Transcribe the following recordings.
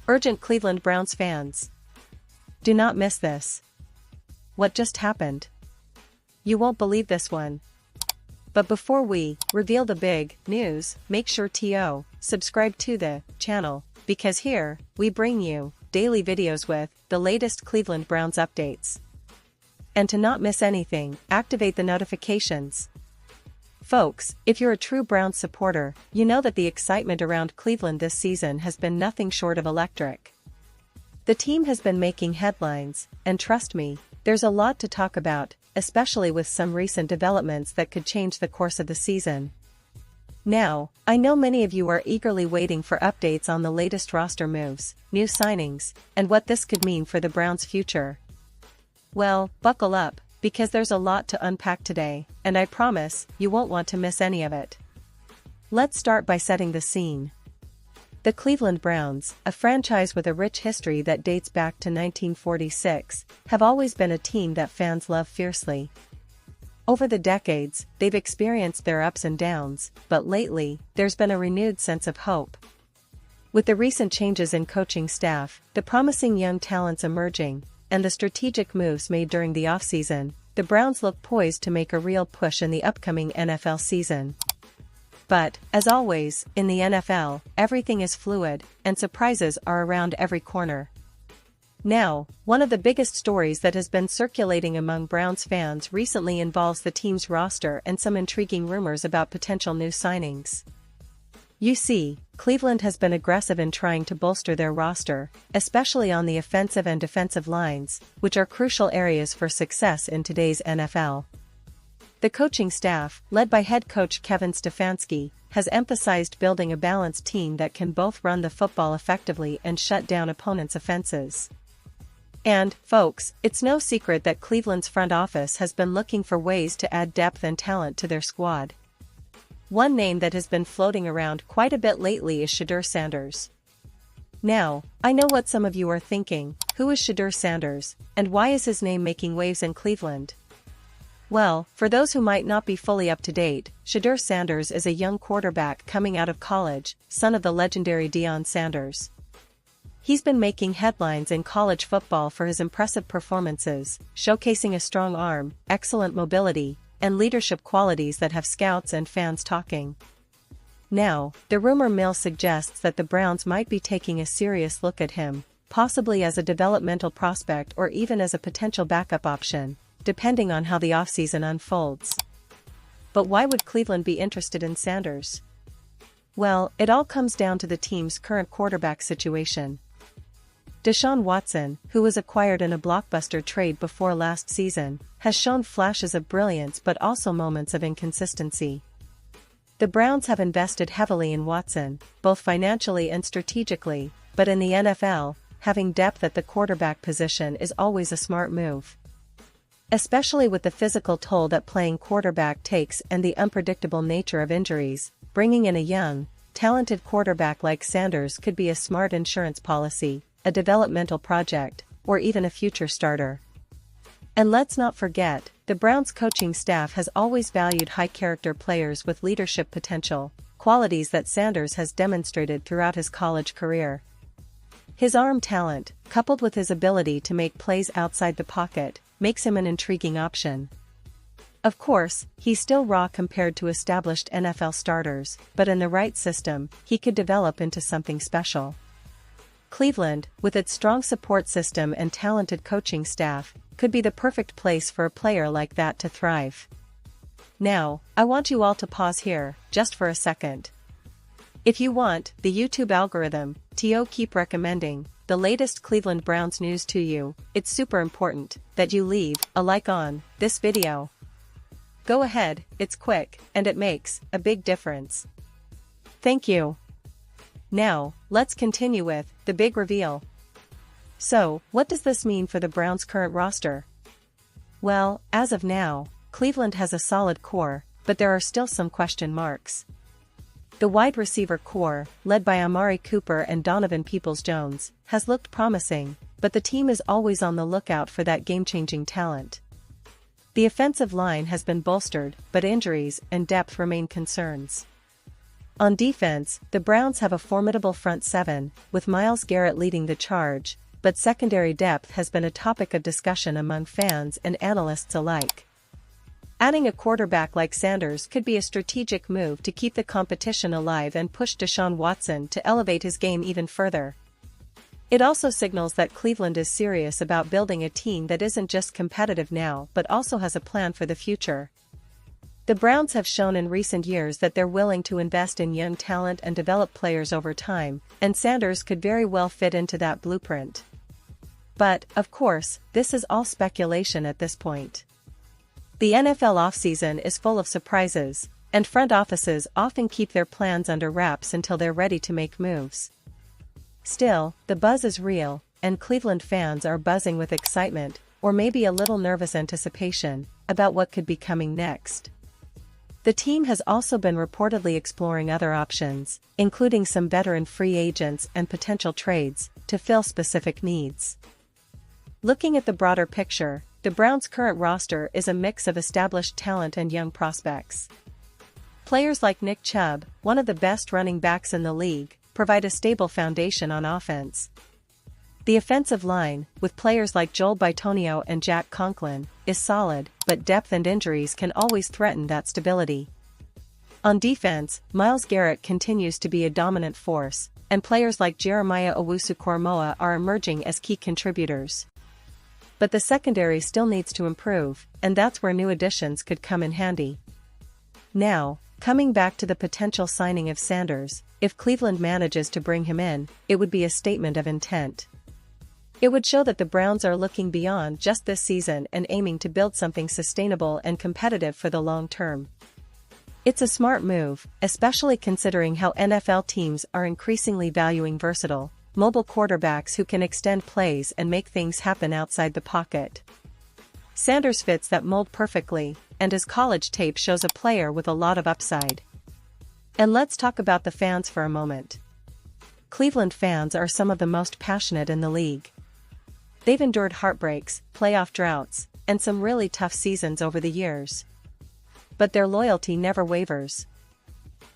Urgent Cleveland Browns fans. Do not miss this. What just happened? You won't believe this one. But before we reveal the big news, make sure to subscribe to the channel, because here, we bring you daily videos with the latest Cleveland Browns updates. And to not miss anything, activate the notifications. Folks, if you're a true Browns supporter, you know that the excitement around Cleveland this season has been nothing short of electric. The team has been making headlines, and trust me, there's a lot to talk about, especially with some recent developments that could change the course of the season. Now, I know many of you are eagerly waiting for updates on the latest roster moves, new signings, and what this could mean for the Browns' future. Well, buckle up, because there's a lot to unpack today, and I promise, you won't want to miss any of it. Let's start by setting the scene. The Cleveland Browns, a franchise with a rich history that dates back to 1946, have always been a team that fans love fiercely. Over the decades, they've experienced their ups and downs, but lately, there's been a renewed sense of hope. With the recent changes in coaching staff, the promising young talents emerging, and the strategic moves made during the offseason, the Browns look poised to make a real push in the upcoming NFL season. But, as always, in the NFL, everything is fluid, and surprises are around every corner. Now, one of the biggest stories that has been circulating among Browns fans recently involves the team's roster and some intriguing rumors about potential new signings. You see, Cleveland has been aggressive in trying to bolster their roster, especially on the offensive and defensive lines, which are crucial areas for success in today's NFL. The coaching staff, led by head coach Kevin Stefanski, has emphasized building a balanced team that can both run the football effectively and shut down opponents' offenses. And, folks, it's no secret that Cleveland's front office has been looking for ways to add depth and talent to their squad. One name that has been floating around quite a bit lately is Shedeur Sanders. Now, I know what some of you are thinking: who is Shedeur Sanders, and why is his name making waves in Cleveland? Well, for those who might not be fully up to date, Shedeur Sanders is a young quarterback coming out of college, son of the legendary Deion Sanders. He's been making headlines in college football for his impressive performances, showcasing a strong arm, excellent mobility, and leadership qualities that have scouts and fans talking. Now, the rumor mill suggests that the Browns might be taking a serious look at him, possibly as a developmental prospect or even as a potential backup option, depending on how the offseason unfolds. But why would Cleveland be interested in Sanders? Well, it all comes down to the team's current quarterback situation. Deshaun Watson, who was acquired in a blockbuster trade before last season, has shown flashes of brilliance but also moments of inconsistency. The Browns have invested heavily in Watson, both financially and strategically, but in the NFL, having depth at the quarterback position is always a smart move. Especially with the physical toll that playing quarterback takes and the unpredictable nature of injuries, bringing in a young, talented quarterback like Sanders could be a smart insurance policy, a developmental project, or even a future starter. And let's not forget, the Browns coaching staff has always valued high-character players with leadership potential, qualities that Sanders has demonstrated throughout his college career. His arm talent, coupled with his ability to make plays outside the pocket, makes him an intriguing option. Of course, he's still raw compared to established NFL starters, but in the right system, he could develop into something special. Cleveland, with its strong support system and talented coaching staff, could be the perfect place for a player like that to thrive. Now, I want you all to pause here, just for a second. If you want the YouTube algorithm to keep recommending the latest Cleveland Browns news to you, it's super important that you leave a like on this video. Go ahead, it's quick, and it makes a big difference. Thank you. Now, let's continue with the big reveal. So, what does this mean for the Browns' current roster? Well, as of now, Cleveland has a solid core, but there are still some question marks. The wide receiver core, led by Amari Cooper and Donovan Peoples-Jones, has looked promising, but the team is always on the lookout for that game-changing talent. The offensive line has been bolstered, but injuries and depth remain concerns. On defense, the Browns have a formidable front seven, with Myles Garrett leading the charge, but secondary depth has been a topic of discussion among fans and analysts alike. Adding a quarterback like Sanders could be a strategic move to keep the competition alive and push Deshaun Watson to elevate his game even further. It also signals that Cleveland is serious about building a team that isn't just competitive now but also has a plan for the future. The Browns have shown in recent years that they're willing to invest in young talent and develop players over time, and Sanders could very well fit into that blueprint. But, of course, this is all speculation at this point. The NFL offseason is full of surprises, and front offices often keep their plans under wraps until they're ready to make moves. Still, the buzz is real, and Cleveland fans are buzzing with excitement, or maybe a little nervous anticipation, about what could be coming next. The team has also been reportedly exploring other options, including some veteran free agents and potential trades, to fill specific needs. Looking at the broader picture, the Browns' current roster is a mix of established talent and young prospects. Players like Nick Chubb, one of the best running backs in the league, provide a stable foundation on offense. The offensive line, with players like Joel Bitonio and Jack Conklin, is solid, but depth and injuries can always threaten that stability. On defense, Myles Garrett continues to be a dominant force, and players like Jeremiah Owusu-Koramoah are emerging as key contributors. But the secondary still needs to improve, and that's where new additions could come in handy. Now, coming back to the potential signing of Sanders, if Cleveland manages to bring him in, it would be a statement of intent. It would show that the Browns are looking beyond just this season and aiming to build something sustainable and competitive for the long term. It's a smart move, especially considering how NFL teams are increasingly valuing versatile, mobile quarterbacks who can extend plays and make things happen outside the pocket. Sanders fits that mold perfectly, and his college tape shows a player with a lot of upside. And let's talk about the fans for a moment. Cleveland fans are some of the most passionate in the league. They've endured heartbreaks, playoff droughts, and some really tough seasons over the years. But their loyalty never wavers.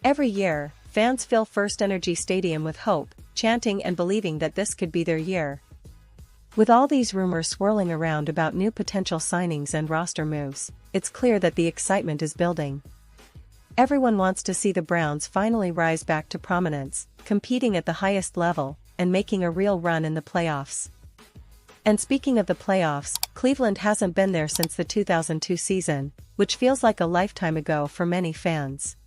Every year, fans fill First Energy Stadium with hope, chanting and believing that this could be their year. With all these rumors swirling around about new potential signings and roster moves, it's clear that the excitement is building. Everyone wants to see the Browns finally rise back to prominence, competing at the highest level, and making a real run in the playoffs. And speaking of the playoffs, Cleveland hasn't been there since the 2002 season, which feels like a lifetime ago for many fans.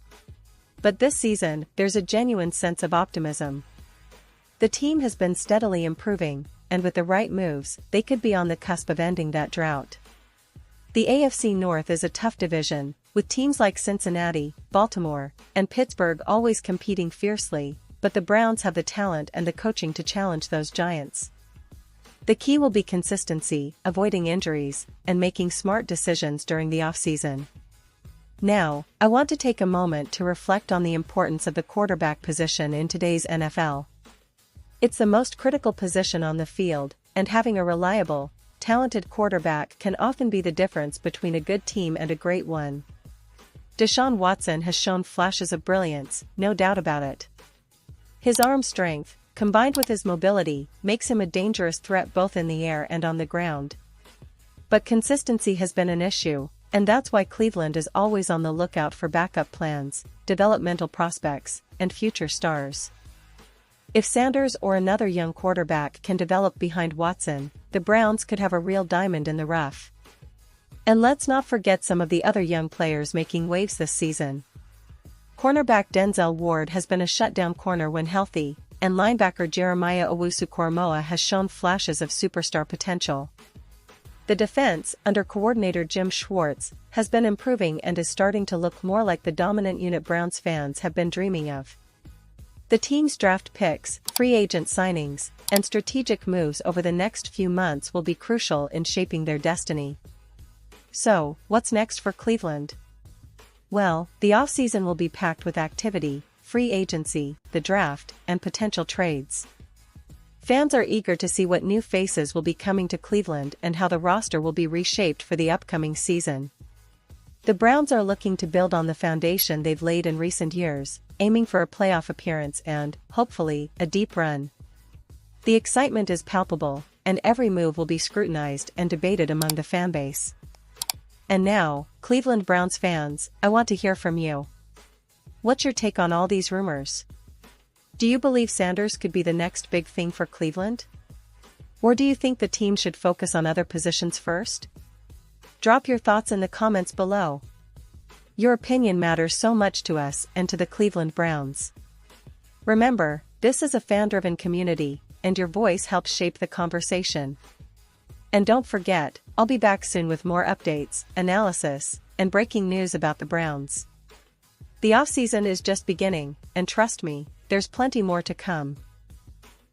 But this season, there's a genuine sense of optimism. The team has been steadily improving, and with the right moves, they could be on the cusp of ending that drought. The AFC North is a tough division, with teams like Cincinnati, Baltimore, and Pittsburgh always competing fiercely, but the Browns have the talent and the coaching to challenge those giants. The key will be consistency, avoiding injuries, and making smart decisions during the offseason. Now, I want to take a moment to reflect on the importance of the quarterback position in today's NFL. It's the most critical position on the field, and having a reliable, talented quarterback can often be the difference between a good team and a great one. Deshaun Watson has shown flashes of brilliance, no doubt about it. His arm strength, combined with his mobility, makes him a dangerous threat both in the air and on the ground. But consistency has been an issue, and that's why Cleveland is always on the lookout for backup plans, developmental prospects, and future stars. If Sanders or another young quarterback can develop behind Watson, the Browns could have a real diamond in the rough. And let's not forget some of the other young players making waves this season. Cornerback Denzel Ward has been a shutdown corner when healthy, and linebacker Jeremiah Owusu-Koramoah has shown flashes of superstar potential. The defense, under coordinator Jim Schwartz, has been improving and is starting to look more like the dominant unit Browns fans have been dreaming of. The team's draft picks, free agent signings, and strategic moves over the next few months will be crucial in shaping their destiny. So, what's next for Cleveland? Well, the offseason will be packed with activity, free agency, the draft, and potential trades. Fans are eager to see what new faces will be coming to Cleveland and how the roster will be reshaped for the upcoming season. The Browns are looking to build on the foundation they've laid in recent years, aiming for a playoff appearance and, hopefully, a deep run. The excitement is palpable, and every move will be scrutinized and debated among the fanbase. And now, Cleveland Browns fans, I want to hear from you. What's your take on all these rumors? Do you believe Sanders could be the next big thing for Cleveland? Or do you think the team should focus on other positions first? Drop your thoughts in the comments below. Your opinion matters so much to us and to the Cleveland Browns. Remember, this is a fan-driven community, and your voice helps shape the conversation. And don't forget, I'll be back soon with more updates, analysis, and breaking news about the Browns. The offseason is just beginning, and trust me, there's plenty more to come.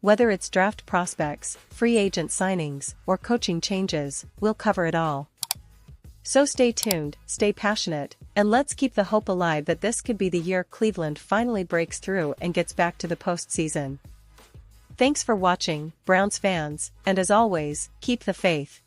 Whether it's draft prospects, free agent signings, or coaching changes, we'll cover it all. So stay tuned, stay passionate, and let's keep the hope alive that this could be the year Cleveland finally breaks through and gets back to the postseason. Thanks for watching, Browns fans, and as always, keep the faith.